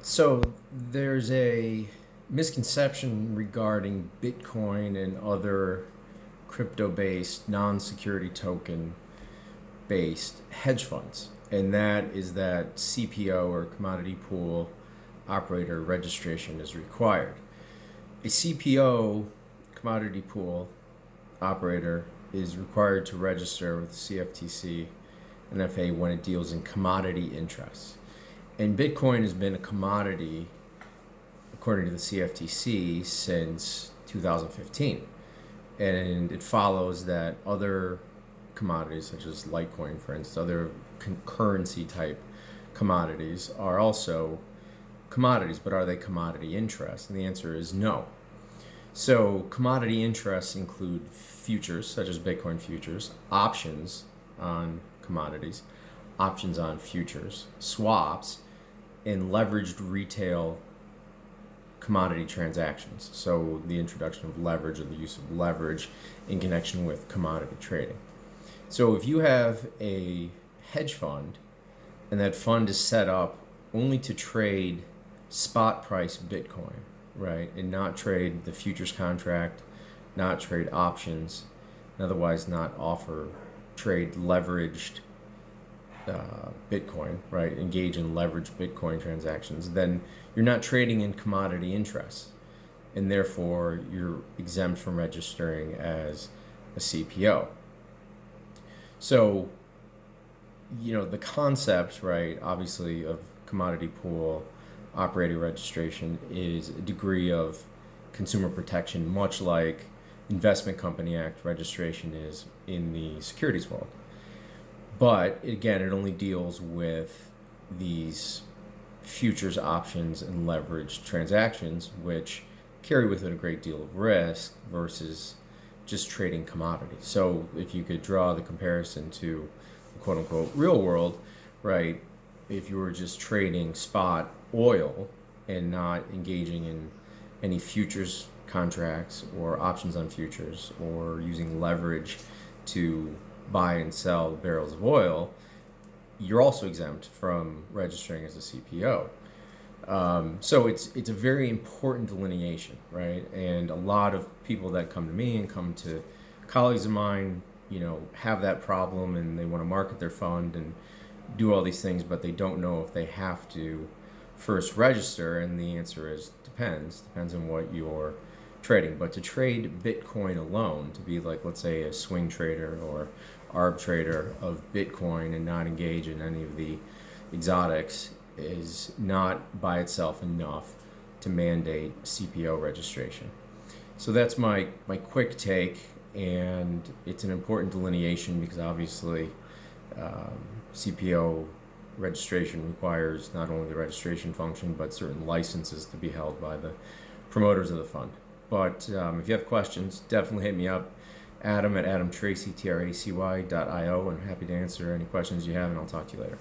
So there's a misconception regarding Bitcoin and other crypto-based, non-security token-based hedge funds, and that is that CPO or commodity pool operator registration is required. A CPO, commodity pool operator, is required to register with the CFTC and FA when it deals in commodity interests. And Bitcoin has been a commodity, according to the CFTC, since 2015. And it follows that other commodities, such as Litecoin, for instance, other currency type commodities, are also commodities, but are they commodity interests? And the answer is no. So commodity interests include futures, such as Bitcoin futures, options on commodities, options on futures, swaps, and leveraged retail commodity transactions. So the introduction of leverage or the use of leverage in connection with commodity trading. So if you have a hedge fund and that fund is set up only to trade spot price Bitcoin, right, and not trade the futures contract, not trade options, and otherwise not offer trade leveraged Bitcoin, right, engage in leveraged Bitcoin transactions, then you're not trading in commodity interests, and therefore you're exempt from registering as a CPO. So, the concept, right, obviously, of commodity pool operator registration is a degree of consumer protection, much like Investment Company Act registration is in the securities world. But again, it only deals with these futures, options, and leveraged transactions, which carry with it a great deal of risk versus just trading commodities. So if you could draw the comparison to the quote unquote real world, right, if you were just trading spot oil and not engaging in any futures contracts or options on futures or using leverage to buy and sell barrels of oil, you're also exempt from registering as a CPO. So it's a very important delineation, right? And a lot of people that come to me and come to colleagues of mine, have that problem and they want to market their fund and do all these things, but they don't know if they have to first register. And the answer is depends on what you're trading. But to trade Bitcoin alone, to be like, let's say, a swing trader or arb trader of Bitcoin and not engage in any of the exotics, is not by itself enough to mandate CPO registration. So that's my quick take, and it's an important delineation because obviously CPO registration requires not only the registration function but certain licenses to be held by the promoters of the fund. But if you have questions, definitely hit me up, Adam at AdamTracy, TRACY.io. I'm happy to answer any questions you have, and I'll talk to you later.